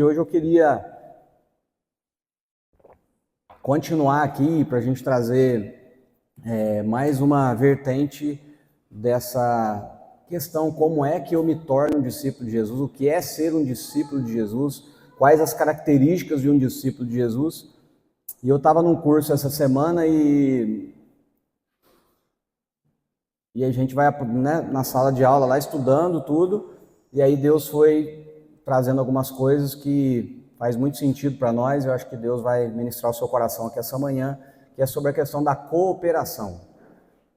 Hoje eu queria continuar aqui para a gente trazer mais uma vertente dessa questão: como é que eu me torno um discípulo de Jesus, o que é ser um discípulo de Jesus, quais as características de um discípulo de Jesus. E eu estava num curso essa semana e a gente vai, né, na sala de aula lá estudando tudo, e aí Deus foi trazendo algumas coisas que faz muito sentido para nós. Eu acho que Deus vai ministrar o seu coração aqui essa manhã, que é sobre a questão da cooperação.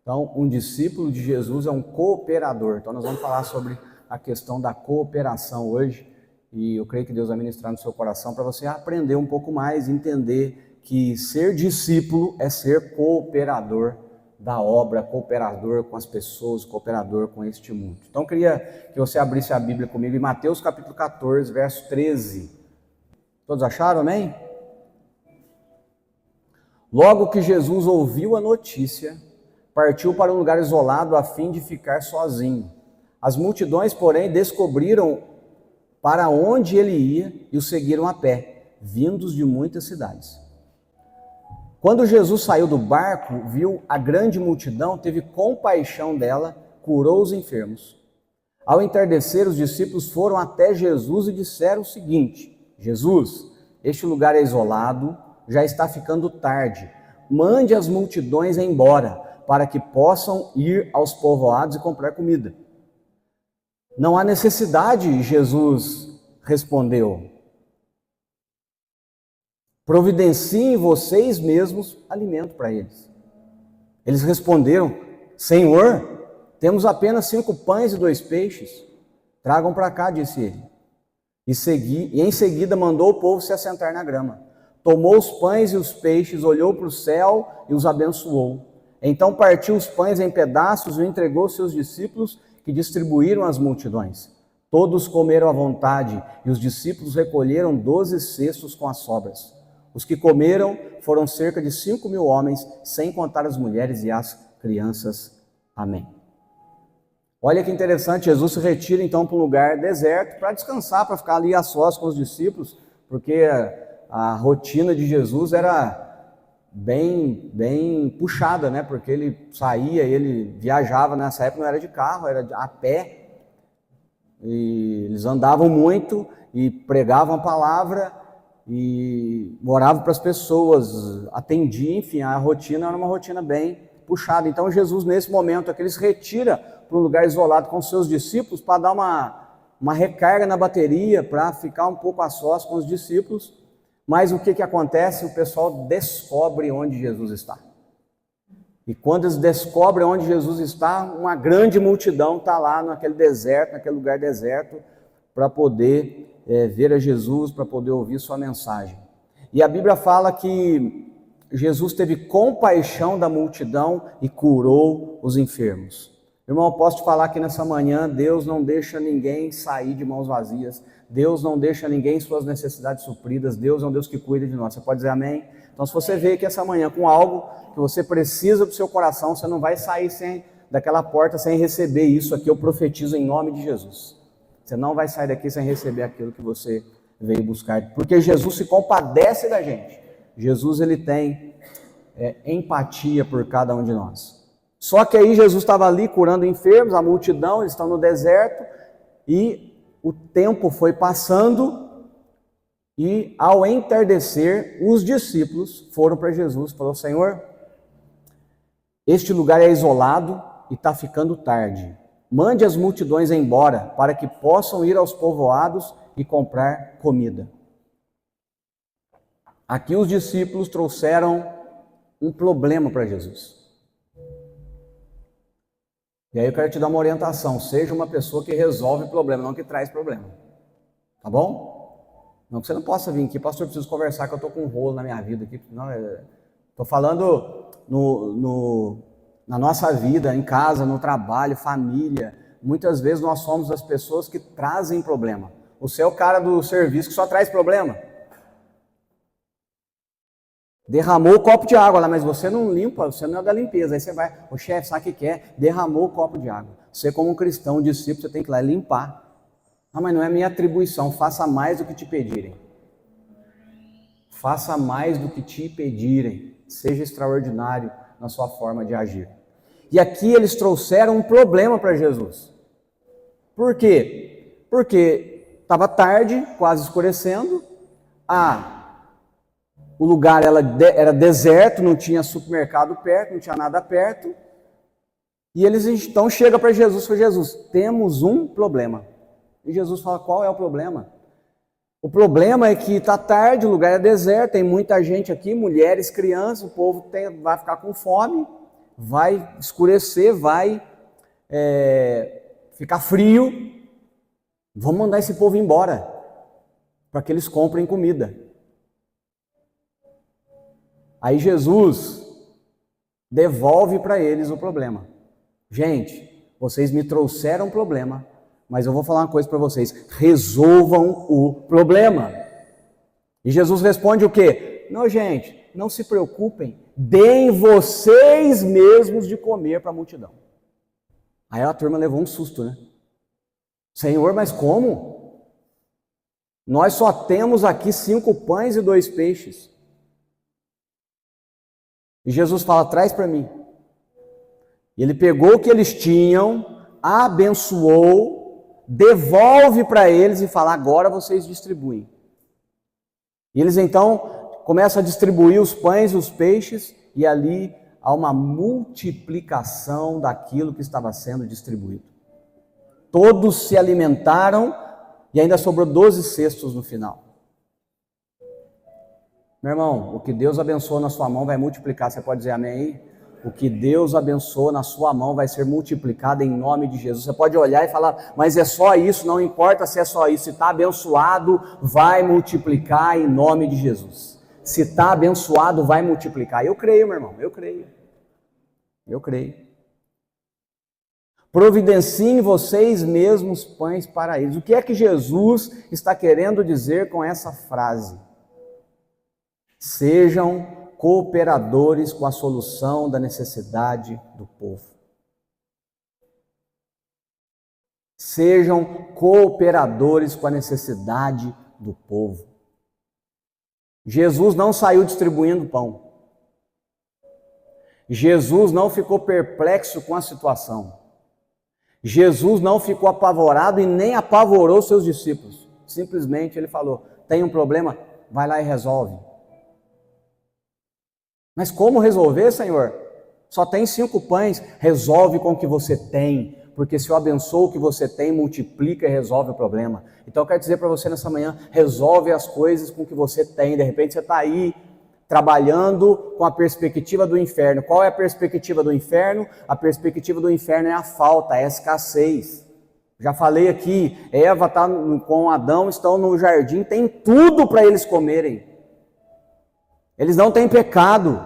Então, um discípulo de Jesus é um cooperador. Então, nós vamos falar sobre a questão da cooperação hoje, e eu creio que Deus vai ministrar no seu coração para você aprender um pouco mais, entender que ser discípulo é ser cooperador da obra, cooperador com as pessoas, cooperador com este mundo. Então eu queria que você abrisse a Bíblia comigo em Mateus capítulo 14, verso 13. Todos acharam, amém? Logo que Jesus ouviu a notícia, partiu para um lugar isolado a fim de ficar sozinho. As multidões, porém, descobriram para onde ele ia e o seguiram a pé, vindos de muitas cidades. Quando Jesus saiu do barco, viu a grande multidão, teve compaixão dela, curou os enfermos. Ao entardecer, os discípulos foram até Jesus e disseram o seguinte: Jesus, este lugar é isolado, já está ficando tarde. Mande as multidões embora, para que possam ir aos povoados e comprar comida. Não há necessidade, Jesus respondeu. Providenciem vocês mesmos alimento para eles. Eles responderam: Senhor, temos apenas 5 pães e 2 peixes. Tragam para cá, disse ele. E em seguida mandou o povo se assentar na grama. Tomou os pães e os peixes, olhou para o céu e os abençoou. Então partiu os pães em pedaços e entregou aos seus discípulos, que distribuíram às multidões. Todos comeram à vontade e os discípulos recolheram 12 cestos com as sobras. Os que comeram foram cerca de 5.000 homens, sem contar as mulheres e as crianças. Amém. Olha que interessante, Jesus se retira então para um lugar deserto para descansar, para ficar ali a sós com os discípulos, porque a rotina de Jesus era bem puxada, né? Porque ele saía, ele viajava, nessa época não era de carro, era a pé, e eles andavam muito e pregavam a palavra, e morava para as pessoas, atendia, enfim, a rotina era uma rotina bem puxada. Então Jesus, nesse momento aqui, ele se retira para um lugar isolado com os seus discípulos para dar uma recarga na bateria, para ficar um pouco a sós com os discípulos. Mas o que acontece? O pessoal descobre onde Jesus está. E quando eles descobrem onde Jesus está, uma grande multidão está lá naquele deserto, naquele lugar deserto, para poder ver a Jesus, para poder ouvir sua mensagem. E a Bíblia fala que Jesus teve compaixão da multidão e curou os enfermos. Irmão, eu posso te falar que nessa manhã Deus não deixa ninguém sair de mãos vazias, Deus não deixa ninguém suas necessidades supridas, Deus é um Deus que cuida de nós. Você pode dizer amém? Então, se você veio aqui essa manhã com algo que você precisa para o seu coração, você não vai sair daquela porta sem receber isso aqui. Eu profetizo em nome de Jesus. Você não vai sair daqui sem receber aquilo que você veio buscar, porque Jesus se compadece da gente. Jesus, ele tem empatia por cada um de nós. Só que aí Jesus estava ali curando enfermos, a multidão, eles estão no deserto, e o tempo foi passando, e ao entardecer, os discípulos foram para Jesus e falaram: Senhor, este lugar é isolado e está ficando tarde. Mande as multidões embora, para que possam ir aos povoados e comprar comida. Aqui os discípulos trouxeram um problema para Jesus. E aí eu quero te dar uma orientação: seja uma pessoa que resolve problema, não que traz problema. Tá bom? Não que você não possa vir aqui: pastor, preciso conversar que eu estou com um rolo na minha vida aqui. Não, estou falando na nossa vida, em casa, no trabalho, família. Muitas vezes nós somos as pessoas que trazem problema. Você é o cara do serviço que só traz problema. Derramou o copo de água lá, mas você não limpa, você não é da limpeza. Aí você vai: o chefe, sabe o que é? Derramou o copo de água. Você, como um cristão, um discípulo, você tem que ir lá e limpar. Ah, mas não é minha atribuição, faça mais do que te pedirem. Faça mais do que te pedirem. Seja extraordinário na sua forma de agir. E aqui eles trouxeram um problema para Jesus. Por quê? Porque estava tarde, quase escurecendo. O lugar era deserto, não tinha supermercado perto, não tinha nada perto. E eles então chegam para Jesus e falam: Jesus, temos um problema. E Jesus fala: qual é o problema? O problema é que está tarde, o lugar é deserto, tem muita gente aqui, mulheres, crianças, o povo vai ficar com fome, vai escurecer, vai ficar frio. Vamos mandar esse povo embora, para que eles comprem comida. Aí Jesus devolve para eles o problema. Gente, vocês me trouxeram um problema, mas eu vou falar uma coisa para vocês: resolvam o problema. E Jesus responde o quê? Não, gente, não se preocupem, deem vocês mesmos de comer para a multidão. Aí a turma levou um susto, né? Senhor, mas como? Nós só temos aqui 5 pães e 2 peixes. E Jesus fala: traz para mim. E ele pegou o que eles tinham, abençoou, devolve para eles e fala: agora vocês distribuem. E eles então começam a distribuir os pães e os peixes, e ali há uma multiplicação daquilo que estava sendo distribuído. Todos se alimentaram e ainda sobrou 12 cestos no final. Meu irmão, o que Deus abençoou na sua mão vai multiplicar. Você pode dizer amém aí? O que Deus abençoou na sua mão vai ser multiplicado em nome de Jesus. Você pode olhar e falar: mas é só isso, não importa se é só isso. Se está abençoado, vai multiplicar em nome de Jesus. Se está abençoado, vai multiplicar. Eu creio, meu irmão, eu creio. Eu creio. Providenciem vocês mesmos pães para eles. O que é que Jesus está querendo dizer com essa frase? Sejam cooperadores com a solução da necessidade do povo. Sejam cooperadores com a necessidade do povo. Jesus não saiu distribuindo pão. Jesus não ficou perplexo com a situação. Jesus não ficou apavorado e nem apavorou seus discípulos. Simplesmente ele falou: tem um problema? Vai lá e resolve. Mas como resolver, Senhor? Só tem 5 pães. Resolve com o que você tem, porque se eu abençoo o que você tem, multiplica e resolve o problema. Então eu quero dizer para você nessa manhã: resolve as coisas com o que você tem. De repente você está aí trabalhando com a perspectiva do inferno. Qual é a perspectiva do inferno? A perspectiva do inferno é a falta, é a escassez. Já falei aqui, Eva está com Adão, estão no jardim, tem tudo para eles comerem. Eles não têm pecado,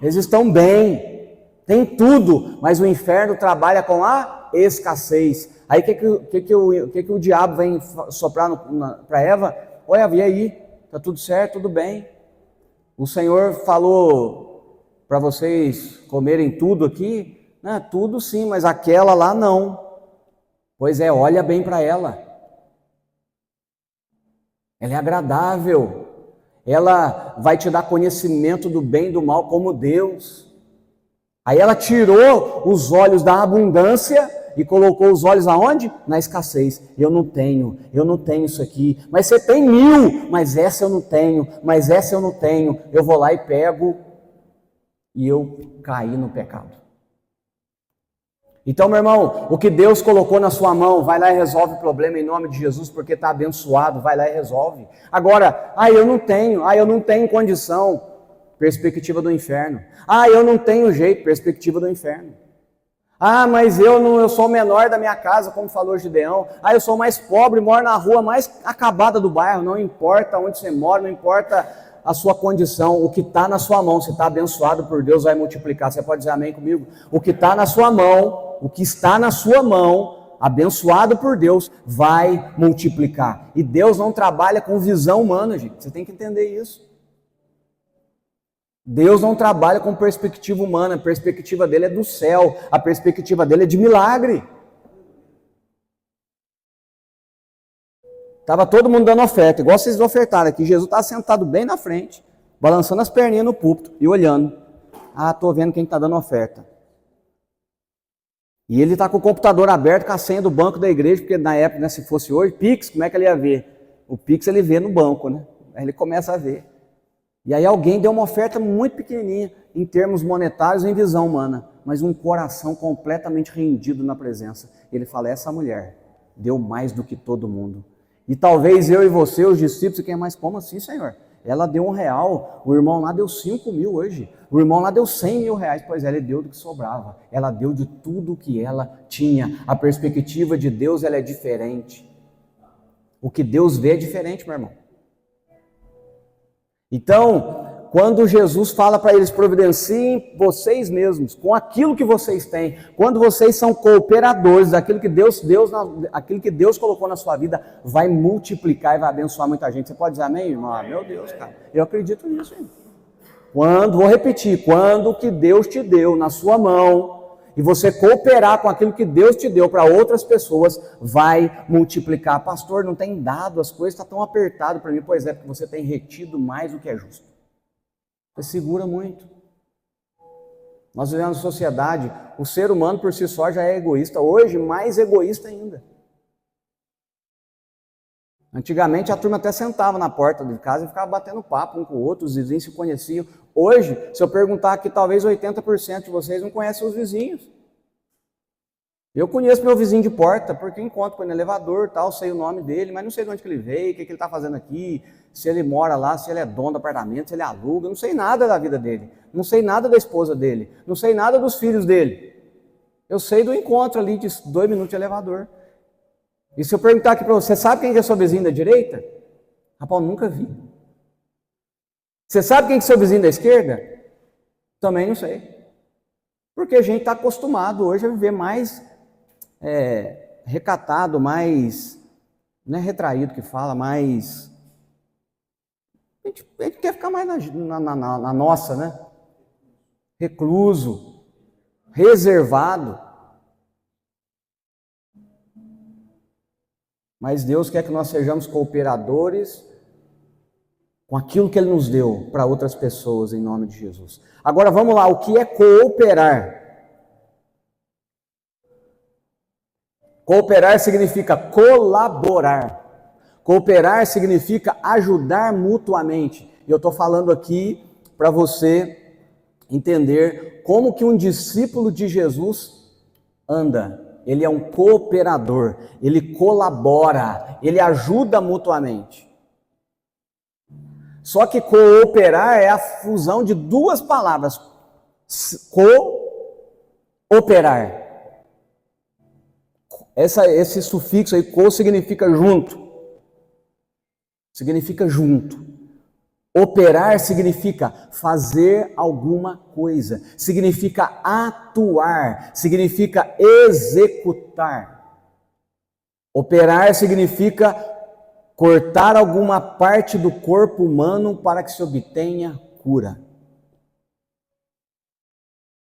eles estão bem, tem tudo, mas o inferno trabalha com a escassez. Aí o que o diabo vem soprar para Eva? Oi, Eva, e aí? Está tudo certo, tudo bem? O Senhor falou para vocês comerem tudo aqui? Não, tudo sim, mas aquela lá não. Pois é, olha bem para ela. Ela é agradável. Ela vai te dar conhecimento do bem e do mal como Deus. Aí ela tirou os olhos da abundância e colocou os olhos aonde? Na escassez. Eu não tenho isso aqui. Mas você tem 1000, mas essa eu não tenho, mas essa eu não tenho. Eu vou lá e pego e eu caí no pecado. Então, meu irmão, o que Deus colocou na sua mão, vai lá e resolve o problema em nome de Jesus, porque está abençoado, vai lá e resolve. Agora, eu não tenho condição, perspectiva do inferno. Eu não tenho jeito, perspectiva do inferno. Mas eu sou o menor da minha casa, como falou Gideão. Eu sou mais pobre, moro na rua mais acabada do bairro. Não importa onde você mora, não importa a sua condição, o que está na sua mão, se está abençoado por Deus, vai multiplicar. Você pode dizer amém comigo? O que está na sua mão, abençoado por Deus, vai multiplicar. E Deus não trabalha com visão humana, gente. Você tem que entender isso. Deus não trabalha com perspectiva humana, a perspectiva dele é do céu, a perspectiva dele é de milagre. Estava todo mundo dando oferta, igual vocês ofertaram aqui. Jesus estava sentado bem na frente, balançando as perninhas no púlpito e olhando. Ah, estou vendo quem está dando oferta. E ele está com o computador aberto com a senha do banco da igreja, porque na época, né, se fosse hoje, Pix, como é que ele ia ver? O Pix ele vê no banco, né? Aí ele começa a ver. E aí alguém deu uma oferta muito pequenininha, em termos monetários, em visão humana, mas um coração completamente rendido na presença. Ele fala, essa mulher deu mais do que todo mundo. E talvez eu e você, os discípulos, quem é mais, como assim, Senhor? Ela deu R$1, o irmão lá deu 5 mil hoje, o irmão lá deu 100 mil reais, pois ela deu do que sobrava, ela deu de tudo que ela tinha. A perspectiva de Deus ela é diferente, o que Deus vê é diferente, meu irmão. Então, quando Jesus fala para eles, providenciem vocês mesmos, com aquilo que vocês têm, quando vocês são cooperadores daquilo que aquilo que Deus colocou na sua vida, vai multiplicar e vai abençoar muita gente. Você pode dizer amém, irmão? Ah, meu Deus, cara, eu acredito nisso, hein? Vou repetir, quando o que Deus te deu na sua mão, e você cooperar com aquilo que Deus te deu para outras pessoas, vai multiplicar. Pastor, não tem dado, as coisas estão tão apertadas para mim. Pois é, porque você tem retido mais do que é justo. Você segura muito. Nós vivemos em sociedade, o ser humano por si só já é egoísta, hoje mais egoísta ainda. Antigamente a turma até sentava na porta de casa e ficava batendo papo um com o outro, os vizinhos se conheciam. Hoje, se eu perguntar aqui, talvez 80% de vocês não conhecem os vizinhos. Eu conheço meu vizinho de porta, porque encontro com ele no elevador, tal, sei o nome dele, mas não sei de onde que ele veio, o que ele está fazendo aqui, se ele mora lá, se ele é dono do apartamento, se ele aluga, não sei nada da vida dele, não sei nada da esposa dele, não sei nada dos filhos dele. Eu sei do encontro ali de 2 minutos de elevador. E se eu perguntar aqui para você, sabe quem é seu vizinho da direita? Rapaz, nunca vi. Você sabe quem é seu vizinho da esquerda? Também não sei. Porque a gente está acostumado hoje a viver mais recatado, mais, não é retraído que fala, mais... A gente quer ficar mais na nossa, né? Recluso, reservado. Mas Deus quer que nós sejamos cooperadores com aquilo que Ele nos deu para outras pessoas, em nome de Jesus. Agora vamos lá, o que é cooperar? Cooperar significa colaborar. Cooperar significa ajudar mutuamente. E eu estou falando aqui para você entender como que um discípulo de Jesus anda. Ele é um cooperador, ele colabora, ele ajuda mutuamente. Só que cooperar é a fusão de duas palavras. Cooperar. Esse sufixo aí, co, significa junto. Significa junto. Operar significa fazer alguma coisa. Significa atuar. Significa executar. Operar significa cortar alguma parte do corpo humano para que se obtenha cura.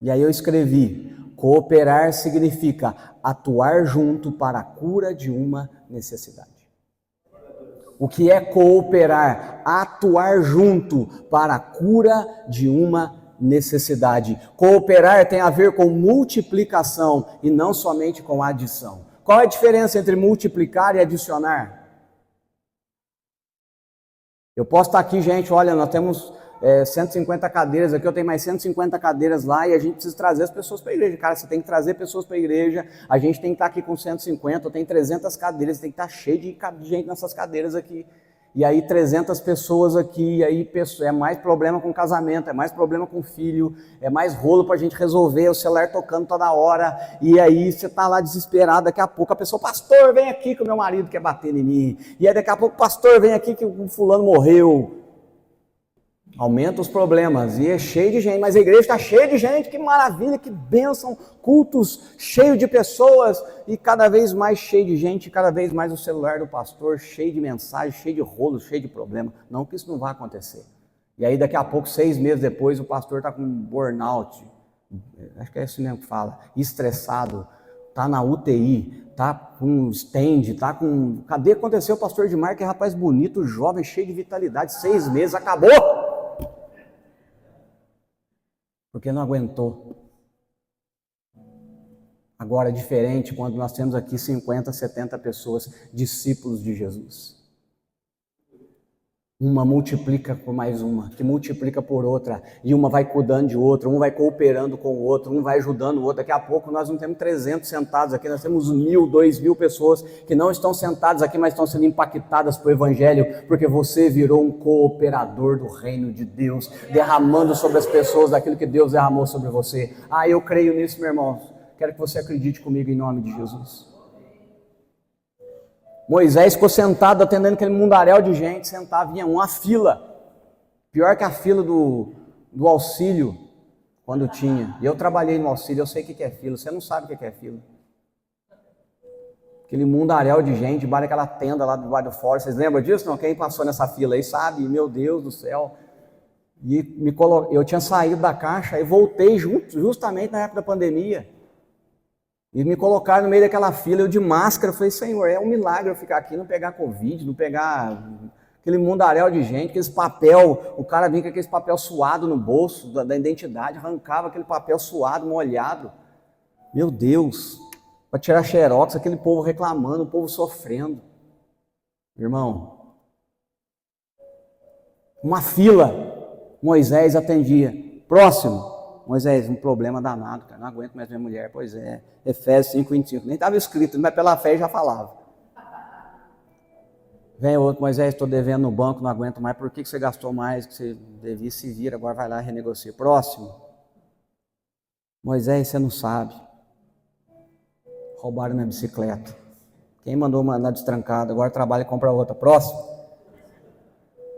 E aí eu escrevi: cooperar significa atuar junto para a cura de uma necessidade. O que é cooperar? Atuar junto para a cura de uma necessidade. Cooperar tem a ver com multiplicação e não somente com adição. Qual é a diferença entre multiplicar e adicionar? Eu posso estar aqui, gente, olha, nós temos 150 cadeiras aqui, eu tenho mais 150 cadeiras lá e a gente precisa trazer as pessoas para a igreja. Cara, você tem que trazer pessoas para a igreja, a gente tem que estar aqui com 150, eu tenho 300 cadeiras, tem que estar cheio de gente nessas cadeiras aqui. E aí 300 pessoas aqui, e aí é mais problema com casamento, é mais problema com filho, é mais rolo para a gente resolver, o celular tocando toda hora, e aí você está lá desesperado, daqui a pouco a pessoa, pastor, vem aqui que o meu marido quer bater em mim, e aí daqui a pouco, pastor, vem aqui que o fulano morreu. Aumenta os problemas, e é cheio de gente, mas a igreja está cheia de gente, que maravilha, que bênção, cultos cheios de pessoas, e cada vez mais cheio de gente, cada vez mais o celular do pastor cheio de mensagens, cheio de rolos, cheio de problema. Não que isso não vai acontecer. E aí daqui a pouco, 6 meses depois, o pastor está com burnout, acho que é isso mesmo que fala, estressado, tá na UTI, tá com stand, tá com... Cadê aconteceu o pastor Edmar, que é rapaz bonito, jovem, cheio de vitalidade, 6 meses, acabou! Porque não aguentou. Agora é diferente quando nós temos aqui 50, 70 pessoas, discípulos de Jesus. Uma multiplica por mais uma, que multiplica por outra, e uma vai cuidando de outra, um vai cooperando com o outro, um vai ajudando o outro. Daqui a pouco nós não temos 300 sentados aqui, nós temos 1.000, 2.000 pessoas que não estão sentadas aqui, mas estão sendo impactadas pelo Evangelho, porque você virou um cooperador do reino de Deus, derramando sobre as pessoas daquilo que Deus derramou sobre você. Eu creio nisso, meu irmão. Quero que você acredite comigo em nome de Jesus. Moisés ficou sentado atendendo aquele mundaréu de gente, sentava, vinha uma fila, pior que a fila do auxílio, quando tinha. E eu trabalhei no auxílio, eu sei o que é fila, você não sabe o que é fila. Aquele mundaréu de gente, debaixo daquela tenda lá do bairro fora, vocês lembram disso? Não? Quem passou nessa fila aí sabe, meu Deus do céu. E eu tinha saído da caixa e voltei justamente na época da pandemia. E me colocaram no meio daquela fila, eu de máscara, eu falei, Senhor, é um milagre eu ficar aqui, não pegar Covid, não pegar aquele mundaréu de gente, aqueles papel, o cara vinha com aquele papel suado no bolso da identidade, arrancava aquele papel suado, molhado. Meu Deus, para tirar xerox, aquele povo reclamando, o povo sofrendo. Irmão, uma fila, Moisés atendia. Próximo. Moisés, um problema danado, cara, não aguento mais minha mulher. Pois é, Efésios 5:25, nem estava escrito, mas pela fé já falava. Vem outro, Moisés, estou devendo no banco, não aguento mais. Por que você gastou mais? Que você devia se vir, agora vai lá e renegocia. Próximo. Moisés, você não sabe. Roubaram minha bicicleta. Quem mandou mandar destrancada? Agora trabalha e compra outra. Próximo.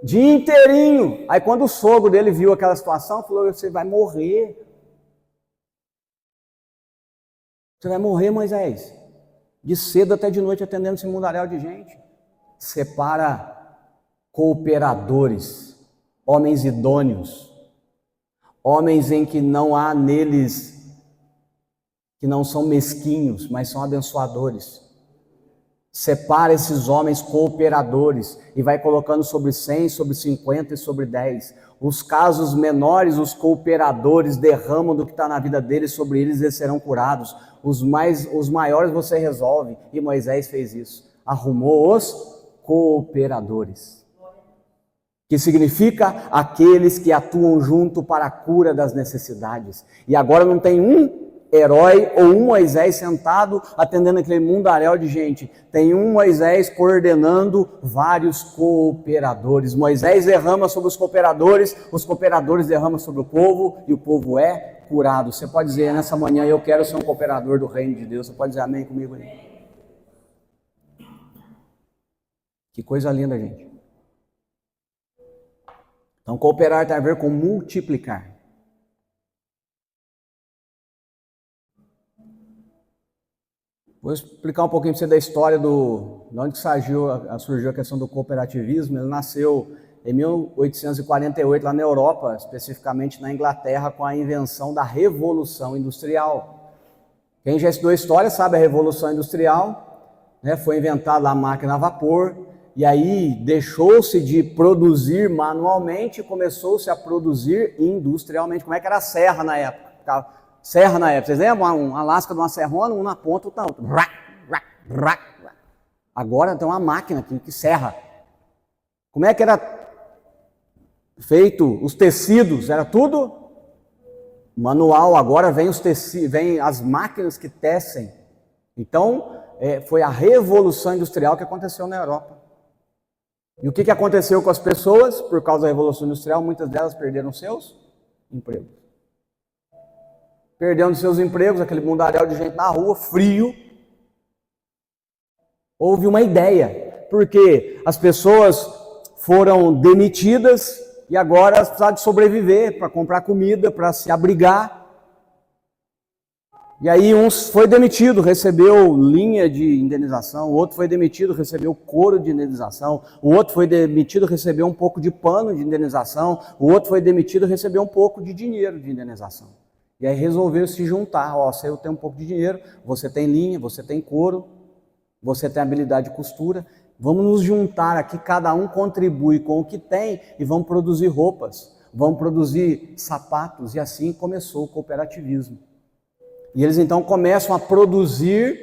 Dia inteirinho. Aí quando o sogro dele viu aquela situação, falou, você vai morrer. Você vai morrer, Moisés. De cedo até de noite atendendo esse mundaréu de gente. Separa cooperadores, homens idôneos, homens em que não há neles, que não são mesquinhos, mas são abençoadores. Separa esses homens cooperadores e vai colocando sobre 100, sobre 50 e sobre 10. Os casos menores, os cooperadores derramam do que está na vida deles, sobre eles serão curados. Os maiores você resolve. E Moisés fez isso. Arrumou os cooperadores. Que significa aqueles que atuam junto para a cura das necessidades. E agora não tem um herói ou um Moisés sentado atendendo aquele mundaréu de gente. Tem um Moisés coordenando vários cooperadores. Moisés derrama sobre os cooperadores derramam sobre o povo e o povo é curado. Você pode dizer nessa manhã, eu quero ser um cooperador do reino de Deus. Você pode dizer amém comigo aí? Que coisa linda, gente. Então, cooperar tem a ver com multiplicar. Vou explicar um pouquinho para você da história de onde surgiu a questão do cooperativismo. Ele nasceu em 1848 lá na Europa, especificamente na Inglaterra, com a invenção da Revolução Industrial. Quem já estudou história sabe a Revolução Industrial, né? Foi inventada a máquina a vapor, e aí deixou-se de produzir manualmente e começou-se a produzir industrialmente. Como é que era a serra na época? Serra na época, vocês lembram? Uma lasca de uma serrona, um na ponta, outro na outra. Agora tem uma máquina que serra. Como é que era feito os tecidos? Era tudo manual. Agora vem as máquinas que tecem. Então, foi a Revolução Industrial que aconteceu na Europa. E o que aconteceu com as pessoas? Por causa da Revolução Industrial, muitas delas perderam seus empregos. Perdendo seus empregos, aquele mundaréu de gente na rua, frio. Houve uma ideia, porque as pessoas foram demitidas e agora elas precisavam de sobreviver, para comprar comida, para se abrigar. E aí um foi demitido, recebeu linha de indenização, o outro foi demitido, recebeu couro de indenização, o outro foi demitido, recebeu um pouco de pano de indenização, o outro foi demitido, recebeu um pouco de dinheiro de indenização. E aí resolveram se juntar. Ó, eu tenho um pouco de dinheiro, você tem linha, você tem couro, você tem habilidade de costura. Vamos nos juntar aqui, cada um contribui com o que tem e vamos produzir roupas, vamos produzir sapatos. E assim começou o cooperativismo. E eles então começam a produzir,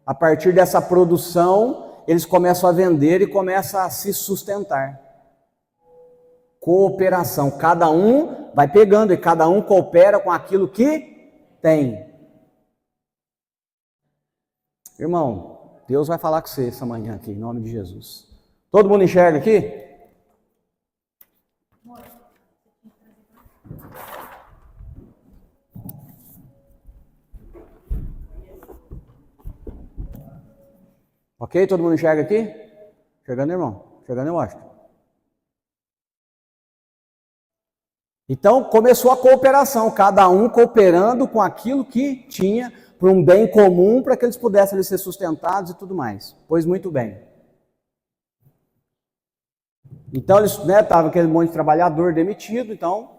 a partir dessa produção, eles começam a vender e começam a se sustentar. Cooperação, cada um vai pegando e cada um coopera com aquilo que tem. Irmão, Deus vai falar com você essa manhã aqui, em nome de Jesus. Todo mundo enxerga aqui? Ok? Todo mundo enxerga aqui? Chegando, irmão? Chegando, eu acho. Então começou a cooperação, cada um cooperando com aquilo que tinha para um bem comum, para que eles pudessem ser sustentados e tudo mais. Pois muito bem. Então eles estavam aquele monte de trabalhador demitido, então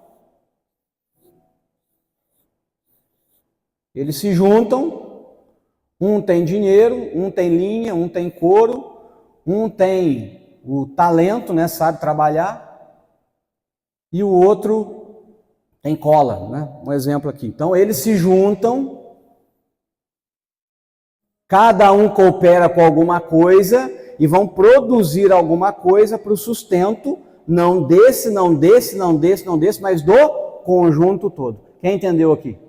eles se juntam, um tem dinheiro, um tem linha, um tem couro, um tem o talento, né, sabe trabalhar, e o outro tem cola, né? Um exemplo aqui. Então eles se juntam, cada um coopera com alguma coisa e vão produzir alguma coisa para o sustento, não desse, mas do conjunto todo. Quem entendeu aqui?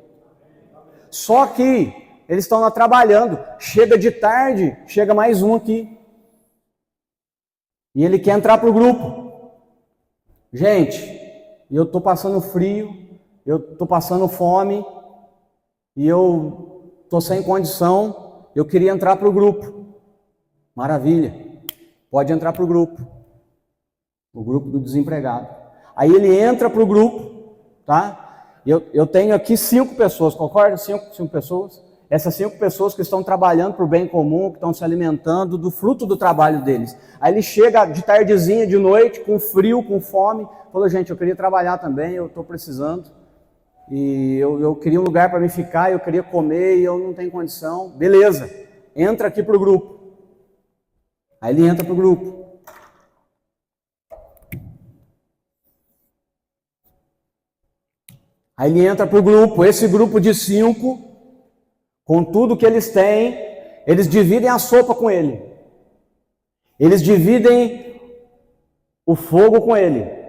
Só que eles estão lá trabalhando, chega de tarde, chega mais um aqui. E ele quer entrar para o grupo. Gente, eu estou passando frio, eu estou passando fome, e eu estou sem condição, eu queria entrar para o grupo. Maravilha, pode entrar para o grupo do desempregado. Aí ele entra para o grupo, tá? Eu tenho aqui 5 pessoas, concorda? 5 pessoas. Essas 5 pessoas que estão trabalhando para o bem comum, que estão se alimentando do fruto do trabalho deles. Aí ele chega de tardezinha, de noite, com frio, com fome, falou, gente, eu queria trabalhar também, eu estou precisando, e eu queria um lugar para me ficar, eu queria comer e eu não tenho condição. Beleza, entra aqui para o grupo. Aí ele entra para o grupo. Aí ele entra para o grupo, esse grupo de 5, com tudo que eles têm, eles dividem a sopa com ele. Eles dividem o fogo com ele.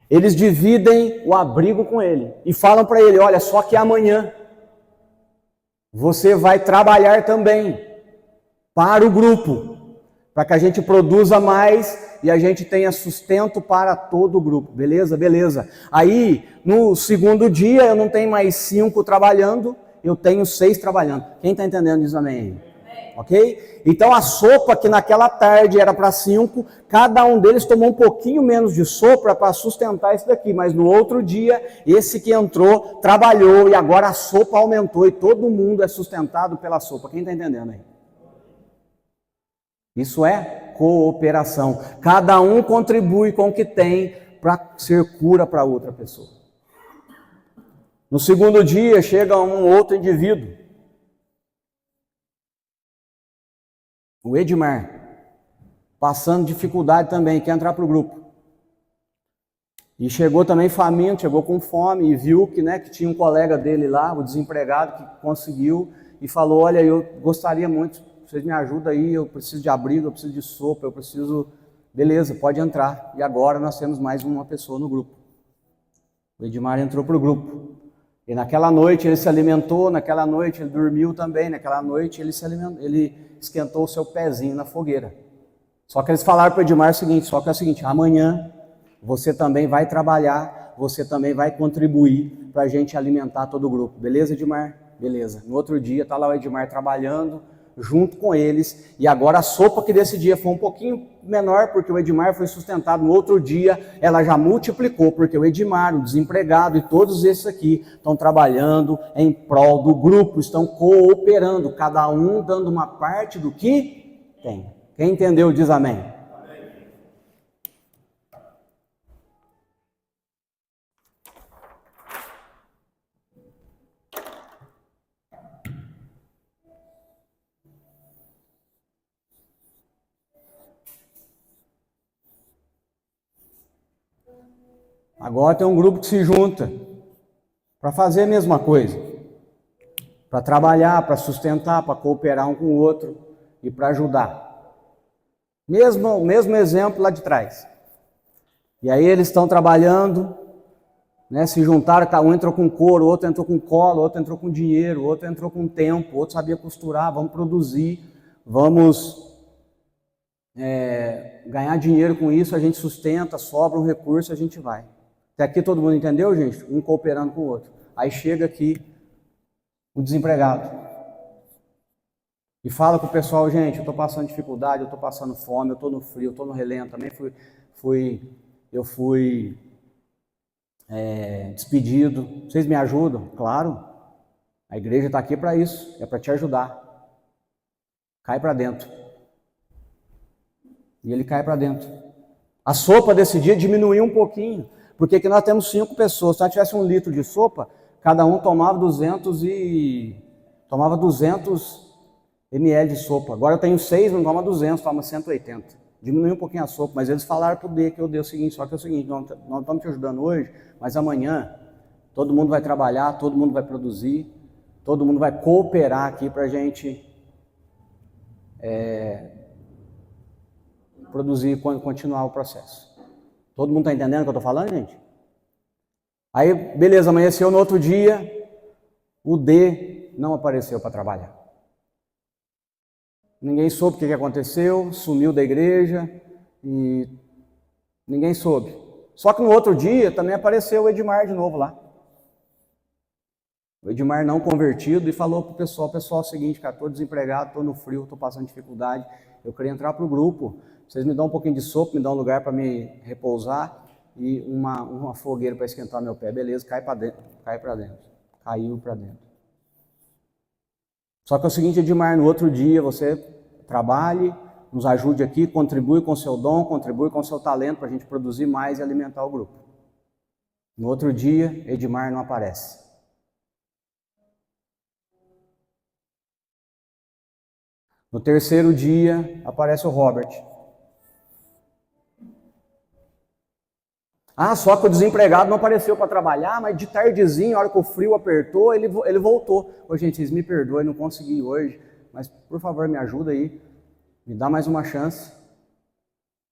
Eles dividem o abrigo com ele. E falam para ele, olha, só que amanhã você vai trabalhar também para o grupo, para que a gente produza mais e a gente tenha sustento para todo o grupo. Beleza? Beleza. Aí, no segundo dia, eu não tenho mais 5 trabalhando, eu tenho 6 trabalhando. Quem está entendendo diz amém? Ok? Então a sopa que naquela tarde era para 5, cada um deles tomou um pouquinho menos de sopa para sustentar isso daqui, mas no outro dia, esse que entrou, trabalhou e agora a sopa aumentou e todo mundo é sustentado pela sopa. Quem está entendendo aí? Isso é cooperação. Cada um contribui com o que tem para ser cura para outra pessoa. No segundo dia, chega um outro indivíduo, o Edmar, passando dificuldade também, quer entrar para o grupo. E chegou também faminto, chegou com fome e viu que tinha um colega dele lá, o desempregado, que conseguiu e falou, olha, eu gostaria muito, vocês me ajudam aí, eu preciso de abrigo, eu preciso de sopa, eu preciso... Beleza, pode entrar. E agora nós temos mais uma pessoa no grupo. O Edmar entrou para o grupo. E naquela noite ele se alimentou, naquela noite ele dormiu também, naquela noite ele se alimentou, ele esquentou o seu pezinho na fogueira. Só que eles falaram para o Edmar o seguinte, amanhã você também vai trabalhar, você também vai contribuir para a gente alimentar todo o grupo. Beleza, Edmar? Beleza. No outro dia está lá o Edmar trabalhando junto com eles, e agora a sopa que desse dia foi um pouquinho menor, porque o Edmar foi sustentado. No outro dia ela já multiplicou, porque o Edmar, o desempregado e todos esses aqui estão trabalhando em prol do grupo, estão cooperando, cada um dando uma parte do que tem. Quem entendeu diz amém. Agora tem um grupo que se junta para fazer a mesma coisa, para trabalhar, para sustentar, para cooperar um com o outro e para ajudar. Mesmo exemplo lá de trás. E aí eles estão trabalhando, né, se juntaram, um entrou com couro, outro entrou com cola, outro entrou com dinheiro, outro entrou com tempo, outro sabia costurar, vamos produzir, vamos ganhar dinheiro com isso, a gente sustenta, sobra um recurso, a gente vai. Até aqui todo mundo entendeu, gente? Um cooperando com o outro. Aí chega aqui o desempregado e fala com o pessoal, gente, eu estou passando dificuldade, eu estou passando fome, eu estou no frio, eu estou no relento, também eu fui despedido, vocês me ajudam? Claro, a igreja está aqui para isso, é para te ajudar. Cai para dentro. E ele cai para dentro. A sopa desse dia diminuiu um pouquinho, porque aqui nós temos 5 pessoas, se nós tivesse 1 litro de sopa, cada um tomava 200 ml de sopa. Agora eu tenho 6, não toma 200, toma 180. Diminuiu um pouquinho a sopa, mas eles falaram para o D que eu dei o seguinte, só que é o seguinte, nós estamos te ajudando hoje, mas amanhã todo mundo vai trabalhar, todo mundo vai produzir, todo mundo vai cooperar aqui para a gente produzir e continuar o processo. Todo mundo está entendendo o que eu estou falando, gente? Aí, beleza, amanheceu no outro dia, o D não apareceu para trabalhar. Ninguém soube o que aconteceu, sumiu da igreja e ninguém soube. Só que no outro dia também apareceu o Edmar de novo lá. O Edmar não convertido e falou para o pessoal, é o seguinte, cara, estou desempregado, estou no frio, estou passando dificuldade, eu queria entrar para o grupo, vocês me dão um pouquinho de sopa, me dão um lugar para me repousar e uma fogueira para esquentar meu pé, beleza, cai para dentro, caiu para dentro. Só que é o seguinte, Edmar, no outro dia você trabalhe, nos ajude aqui, contribui com o seu dom, contribui com o seu talento para a gente produzir mais e alimentar o grupo. No outro dia, Edmar não aparece. No terceiro dia, aparece o Robert. Só que o desempregado não apareceu para trabalhar, mas de tardezinho, a hora que o frio apertou, ele voltou. Ô, gente, vocês me perdoem, não consegui hoje, mas por favor me ajuda aí, me dá mais uma chance.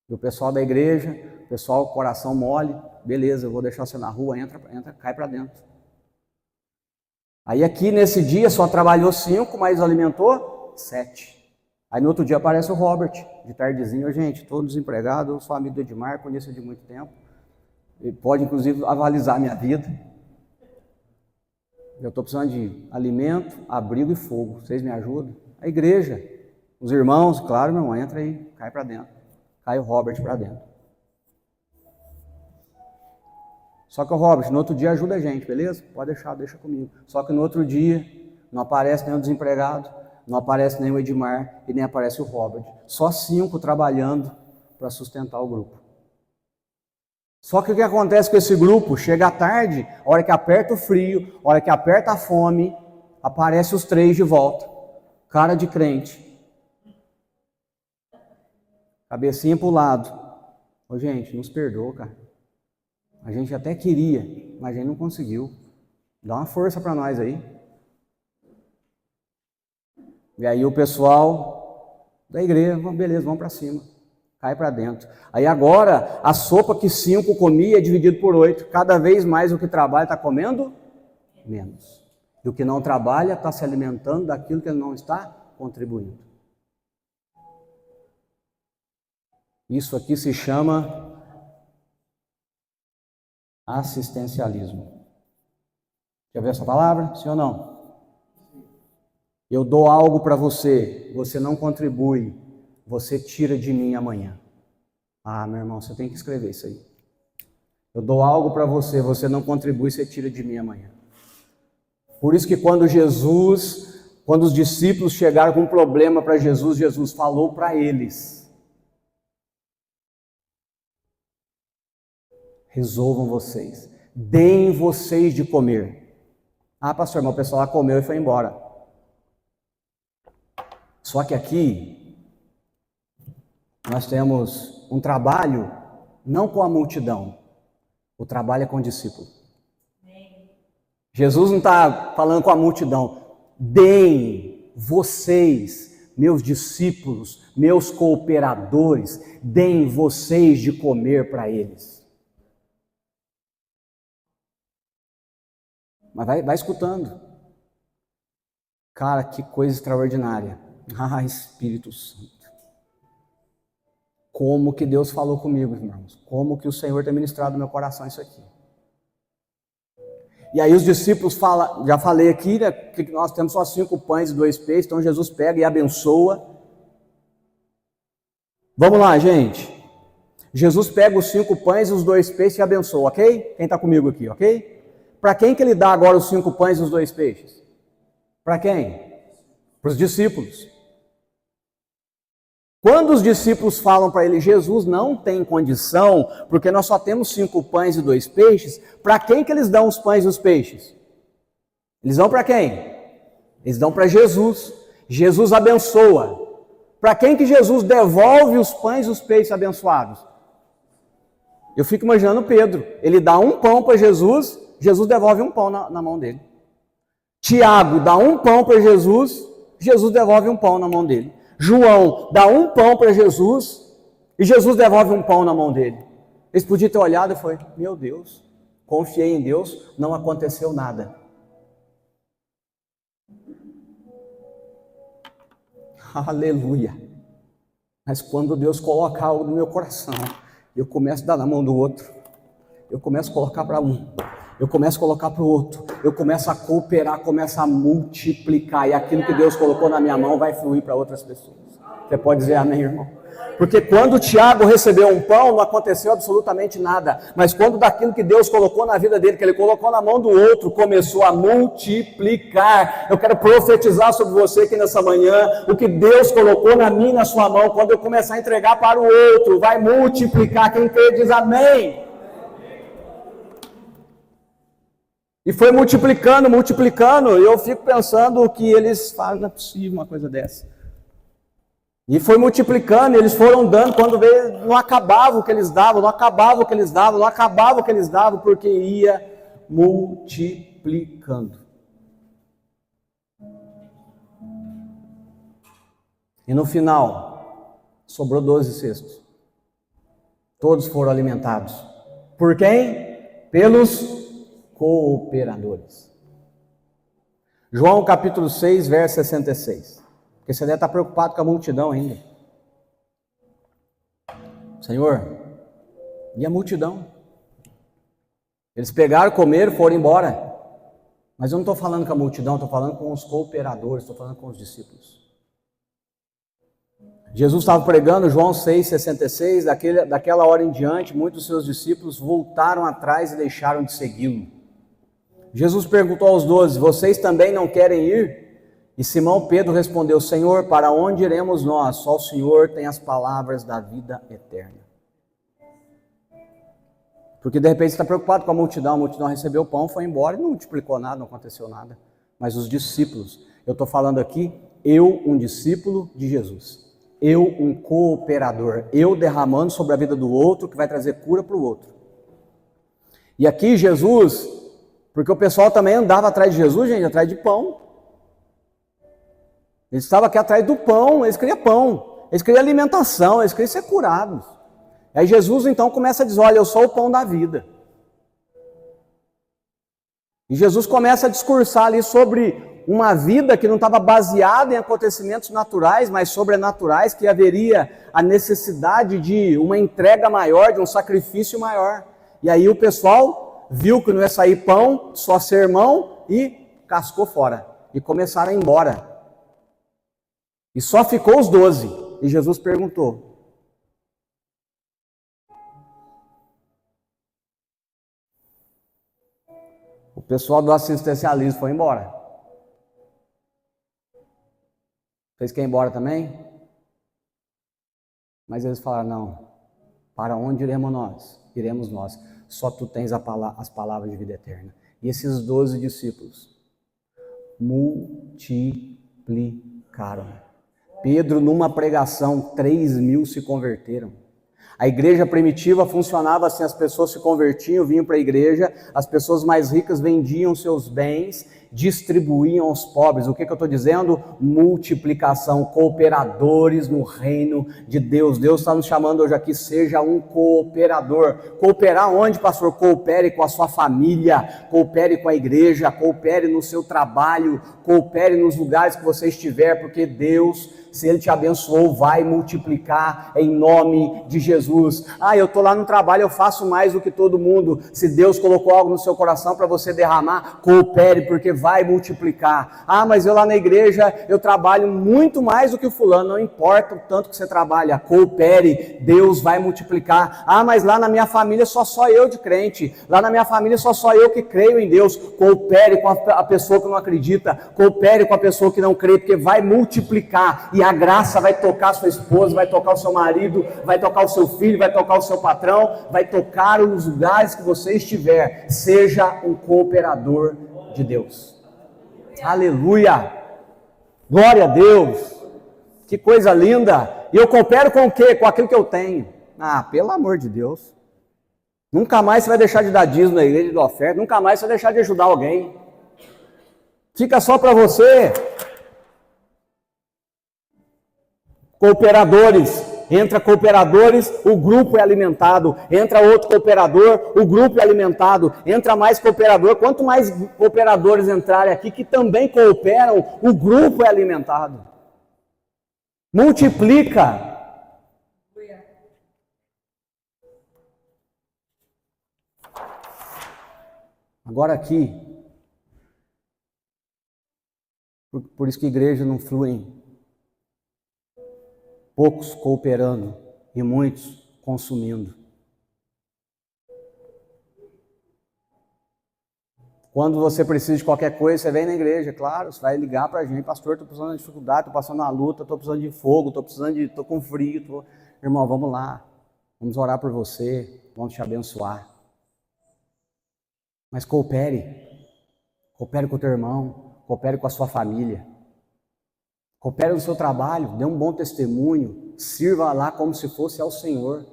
E o pessoal da igreja, o pessoal coração mole, beleza, eu vou deixar você na rua, entra, cai para dentro. Aí aqui nesse dia só trabalhou 5, mas alimentou 7. Aí no outro dia aparece o Robert, de tardezinho, gente, estou desempregado, eu sou amigo do Edmar, conheço ele de muito tempo. Ele pode, inclusive, avalizar a minha vida. Eu estou precisando de alimento, abrigo e fogo. Vocês me ajudam? A igreja, os irmãos, claro, meu irmão, entra aí, cai para dentro. Cai o Robert para dentro. Só que o Robert, no outro dia, ajuda a gente, beleza? Pode deixar, deixa comigo. Só que no outro dia, não aparece nenhum desempregado, não aparece nem o Edmar e nem aparece o Robert. Só 5 trabalhando para sustentar o grupo. Só que o que acontece com esse grupo? Chega à tarde, a hora que aperta o frio, a hora que aperta a fome, aparece os 3 de volta. Cara de crente. Cabecinha para o lado. Ô, gente, nos perdoa, cara. A gente até queria, mas a gente não conseguiu. Dá uma força para nós aí. E aí o pessoal da igreja, beleza, vamos para cima. Cai para dentro. Aí agora, a sopa que 5 comia é dividido por 8. Cada vez mais o que trabalha está comendo menos. E o que não trabalha está se alimentando daquilo que ele não está contribuindo. Isso aqui se chama assistencialismo. Já viu essa palavra? Sim ou não? Eu dou algo para você, você não contribui, você tira de mim amanhã. Meu irmão, você tem que escrever isso aí. Eu dou algo para você, você não contribui, você tira de mim amanhã. Por isso que quando os discípulos chegaram com um problema para Jesus, Jesus falou para eles: resolvam vocês, deem vocês de comer. Pastor, mas o pessoal lá comeu e foi embora. Só que aqui nós temos um trabalho não com a multidão, O trabalho é com o discípulo. Jesus não está falando com a multidão. Deem vocês, meus discípulos, meus cooperadores, deem vocês de comer para eles. Mas vai escutando. Cara, que coisa extraordinária. Ah, Espírito Santo. Como que Deus falou comigo, irmãos. Como que o Senhor tem ministrado no meu coração isso aqui. E aí os discípulos falam, já falei aqui, né, que nós temos só 5 pães e 2 peixes, então Jesus pega e abençoa. Vamos lá, gente. Jesus pega os 5 pães e os 2 peixes e abençoa, ok? Quem está comigo aqui, ok? Para quem que ele dá agora os 5 pães e os 2 peixes? Para quem? Para os discípulos. Quando os discípulos falam para ele, Jesus não tem condição, porque nós só temos 5 pães e 2 peixes, para quem que eles dão os pães e os peixes? Eles dão para quem? Eles dão para Jesus. Jesus abençoa. Para quem que Jesus devolve os pães e os peixes abençoados? Eu fico imaginando Pedro. Ele dá um pão para Jesus, Jesus devolve um pão na mão dele. Tiago dá um pão para Jesus, Jesus devolve um pão na mão dele. João dá um pão para Jesus e Jesus devolve um pão na mão dele. Eles podiam ter olhado e foi, meu Deus, confiei em Deus, não aconteceu nada. Aleluia. Mas quando Deus coloca algo no meu coração, eu começo a dar na mão do outro, eu começo a colocar para um, eu começo a colocar para o outro, eu começo a cooperar, começo a multiplicar, e aquilo que Deus colocou na minha mão vai fluir para outras pessoas. Você pode dizer amém, irmão? Porque quando Tiago recebeu um pão, não aconteceu absolutamente nada, mas quando daquilo que Deus colocou na vida dele, que ele colocou na mão do outro, começou a multiplicar. Eu quero profetizar sobre você aqui nessa manhã, o que Deus colocou na minha e na sua mão, quando eu começar a entregar para o outro, vai multiplicar. Quem crê diz amém. E foi multiplicando, e eu fico pensando que eles falam, não é possível uma coisa dessa. E foi multiplicando, eles foram dando, quando veio, não acabava o que eles davam, porque ia multiplicando. E no final, sobrou 12 cestos. Todos foram alimentados. Por quem? Pelos cooperadores. João capítulo 6, verso 66. Porque você deve estar preocupado com a multidão ainda. Senhor, e a multidão? Eles pegaram, comeram, foram embora. Mas eu não estou falando com a multidão, estou falando com os cooperadores, estou falando com os discípulos. Jesus estava pregando, João 6,66, daquela hora em diante, muitos dos seus discípulos voltaram atrás e deixaram de segui-lo. Jesus perguntou aos 12, vocês também não querem ir? E Simão Pedro respondeu, Senhor, para onde iremos nós? Só o Senhor tem as palavras da vida eterna. Porque de repente você está preocupado com a multidão recebeu o pão, foi embora e não multiplicou nada, não aconteceu nada. Mas os discípulos, eu estou falando aqui, eu, um discípulo de Jesus. Eu, um cooperador. Eu derramando sobre a vida do outro, que vai trazer cura para o outro. E aqui Jesus, porque o pessoal também andava atrás de Jesus, gente, atrás de pão. Eles estavam aqui atrás do pão, eles queriam alimentação, eles queriam ser curados. Aí Jesus então começa a dizer, olha, eu sou o pão da vida. E Jesus começa a discursar ali sobre uma vida que não estava baseada em acontecimentos naturais, mas sobrenaturais, que haveria a necessidade de uma entrega maior, de um sacrifício maior. E aí o pessoal viu que não ia sair pão, só sermão, e cascou fora. E começaram a ir embora. E só ficou os 12. E Jesus perguntou. O pessoal do assistencialismo foi embora. Vocês querem ir embora também? Mas eles falaram, não. Para onde iremos nós? Iremos nós. Só tu tens as palavras de vida eterna. E esses 12 discípulos multiplicaram. Pedro, numa pregação, 3.000 se converteram. A igreja primitiva funcionava assim, as pessoas se convertiam, vinham para a igreja, as pessoas mais ricas vendiam seus bens, distribuíam aos pobres. O que eu estou dizendo? Multiplicação, cooperadores no reino de Deus. Deus está nos chamando hoje aqui, seja um cooperador. Cooperar onde, pastor? Coopere com a sua família, coopere com a igreja, coopere no seu trabalho, coopere nos lugares que você estiver, porque Deus, se Ele te abençoou, vai multiplicar em nome de Jesus. Eu estou lá no trabalho, eu faço mais do que todo mundo. Se Deus colocou algo no seu coração para você derramar, coopere, porque vai multiplicar. Mas eu lá na igreja, eu trabalho muito mais do que o fulano. Não importa o tanto que você trabalha, coopere, Deus vai multiplicar. Mas lá na minha família só eu de crente. Lá na minha família só eu que creio em Deus. Coopere com a pessoa que não acredita, coopere com a pessoa que não crê, porque vai multiplicar. E a graça vai tocar a sua esposa, vai tocar o seu marido, vai tocar o seu filho, vai tocar o seu patrão, vai tocar os lugares que você estiver. Seja um cooperador de Deus. Aleluia! Glória a Deus! Que coisa linda! E eu coopero com o quê? Com aquilo que eu tenho. Pelo amor de Deus. Nunca mais você vai deixar de dar dízimo na igreja, de oferta. Nunca mais você vai deixar de ajudar alguém. Fica só para você. Cooperadores, entra cooperadores, o grupo é alimentado, entra outro cooperador, o grupo é alimentado, entra mais cooperador, quanto mais cooperadores entrarem aqui que também cooperam, o grupo é alimentado. Multiplica. Agora aqui, por isso que a igreja não flui. Poucos cooperando e muitos consumindo. Quando você precisa de qualquer coisa, você vem na igreja, claro, você vai ligar para a gente, pastor, estou passando de dificuldade, estou passando uma luta, estou precisando de fogo, estou com frio, irmão, vamos lá, vamos orar por você, vamos te abençoar. Mas coopere com o teu irmão, coopere com a sua família. Coopere no seu trabalho, dê um bom testemunho, sirva lá como se fosse ao Senhor.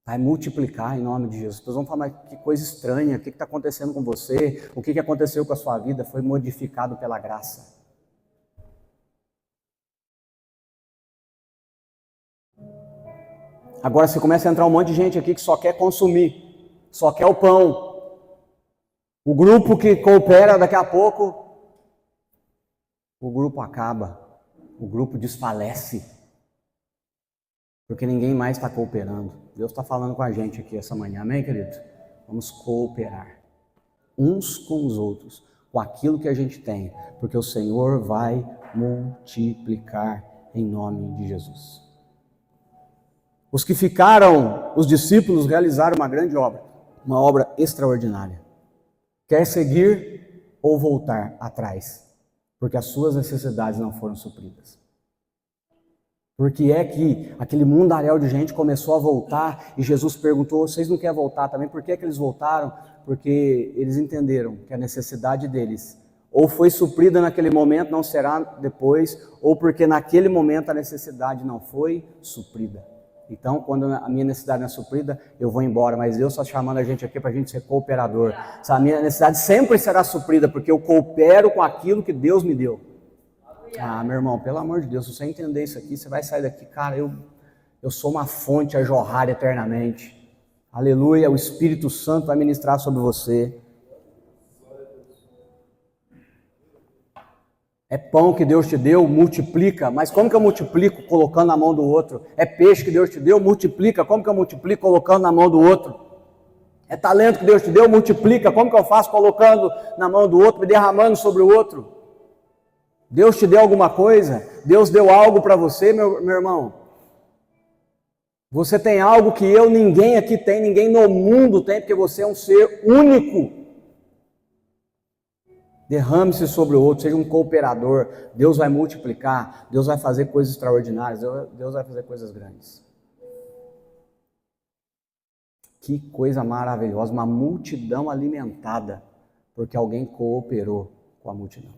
Vai multiplicar em nome de Jesus. As pessoas vão falar, mas que coisa estranha, o que está acontecendo com você? O que aconteceu com a sua vida? Foi modificado pela graça. Agora você começa a entrar um monte de gente aqui que só quer consumir, só quer o pão. O grupo que coopera daqui a pouco, o grupo acaba, o grupo desfalece, porque ninguém mais está cooperando. Deus está falando com a gente aqui essa manhã, amém, querido? Vamos cooperar uns com os outros, com aquilo que a gente tem, porque o Senhor vai multiplicar em nome de Jesus. Os que ficaram, os discípulos, realizaram uma grande obra, uma obra extraordinária. Quer seguir ou voltar atrás? Porque as suas necessidades não foram supridas. Porque é que aquele mundaréu de gente começou a voltar e Jesus perguntou, vocês não querem voltar também? Por que eles voltaram? Porque eles entenderam que a necessidade deles ou foi suprida naquele momento, não será depois, ou porque naquele momento a necessidade não foi suprida. Então, quando a minha necessidade não é suprida, eu vou embora. Mas Deus está chamando a gente aqui para a gente ser cooperador. A minha necessidade sempre será suprida, porque eu coopero com aquilo que Deus me deu. Meu irmão, pelo amor de Deus, se você entender isso aqui, você vai sair daqui, cara, eu sou uma fonte a jorrar eternamente. Aleluia, o Espírito Santo vai ministrar sobre você. É pão que Deus te deu, multiplica. Mas como que eu multiplico? Colocando na mão do outro. É peixe que Deus te deu, multiplica. Como que eu multiplico? Colocando na mão do outro. É talento que Deus te deu, multiplica. Como que eu faço? Colocando na mão do outro, me derramando sobre o outro. Deus te deu alguma coisa? Deus deu algo para você, meu irmão? Você tem algo que ninguém aqui tem, ninguém no mundo tem, porque você é um ser único. Derrame-se sobre o outro, seja um cooperador. Deus vai multiplicar, Deus vai fazer coisas extraordinárias, Deus vai fazer coisas grandes. Que coisa maravilhosa, uma multidão alimentada, porque alguém cooperou com a multidão.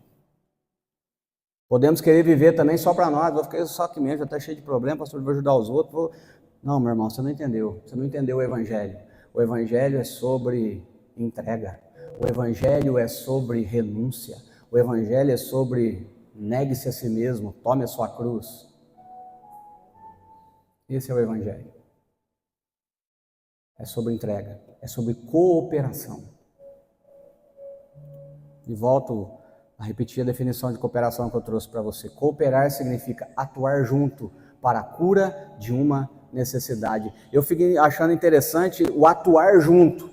Podemos querer viver também só para nós, vou ficar só aqui mesmo, já está cheio de problema, pastor, vou ajudar os outros. Não, meu irmão, você não entendeu. Você não entendeu o Evangelho. O Evangelho é sobre entrega. O Evangelho é sobre renúncia. O Evangelho é sobre negue-se a si mesmo, tome a sua cruz. Esse é o Evangelho. É sobre entrega, é sobre cooperação. E volto a repetir a definição de cooperação que eu trouxe para você. Cooperar significa atuar junto para a cura de uma necessidade. Eu fiquei achando interessante o atuar junto.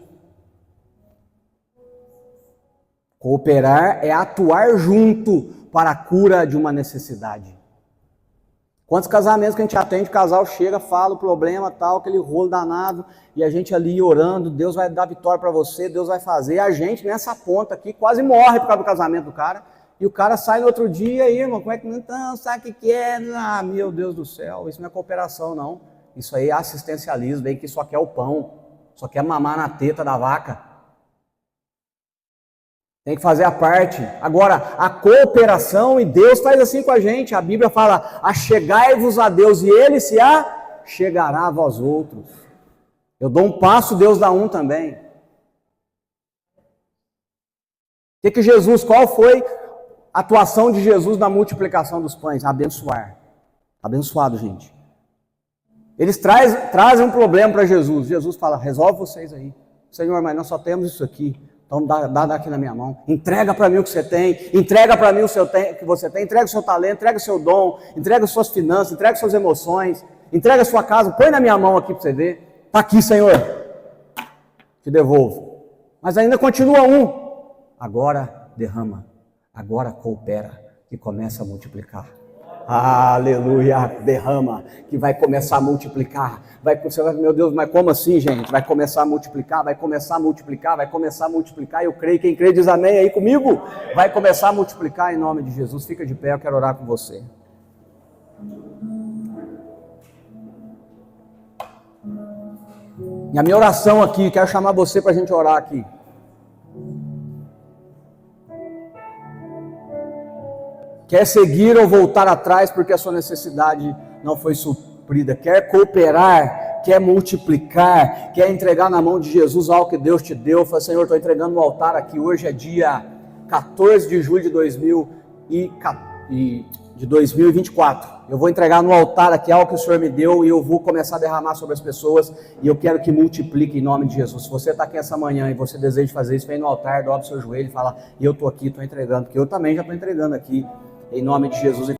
Cooperar é atuar junto para a cura de uma necessidade. Quantos casamentos que a gente atende, o casal chega, fala o problema, tal, aquele rolo danado, e a gente ali orando, Deus vai dar vitória para você, Deus vai fazer, e a gente nessa ponta aqui quase morre por causa do casamento do cara, e o cara sai no outro dia, aí, irmão, como é que não sabe o que é? Ah, meu Deus do céu, isso não é cooperação, não. Isso aí é assistencialismo, aí que só quer o pão, só quer mamar na teta da vaca. Tem que fazer a parte. Agora, a cooperação, e Deus faz assim com a gente. A Bíblia fala, achegai-vos a Deus e Ele se achegará a vós outros. Eu dou um passo, Deus dá um também. Qual foi a atuação de Jesus na multiplicação dos pães? Abençoar. Abençoado, gente. Eles trazem um problema para Jesus. Jesus fala, resolve vocês aí. Senhor, mas nós só temos isso aqui. Então dá aqui na minha mão, entrega para mim o que você tem, entrega para mim o que você tem, entrega o seu talento, entrega o seu dom, entrega as suas finanças, entrega as suas emoções, entrega a sua casa, põe na minha mão aqui para você ver, está aqui, Senhor, te devolvo. Mas ainda continua um, agora derrama, agora coopera e começa a multiplicar. Aleluia, derrama, que vai começar a multiplicar. Meu Deus, mas como assim, gente? Vai começar a multiplicar, vai começar a multiplicar, vai começar a multiplicar. Eu creio, quem crê diz amém aí comigo. Vai começar a multiplicar em nome de Jesus. Fica de pé, eu quero orar com você. E a minha oração aqui, quero chamar você para a gente orar aqui. Quer seguir ou voltar atrás porque a sua necessidade não foi suprida. Quer cooperar, quer multiplicar, quer entregar na mão de Jesus algo que Deus te deu. Fala, Senhor, estou entregando no altar aqui. Hoje é dia 14 de julho de 2024. Eu vou entregar no altar aqui algo que o Senhor me deu e eu vou começar a derramar sobre as pessoas e eu quero que multiplique em nome de Jesus. Se você está aqui essa manhã e você deseja fazer isso, vem no altar, dobra o seu joelho e fala, eu estou aqui, estou entregando, porque eu também já estou entregando aqui. Em nome de Jesus.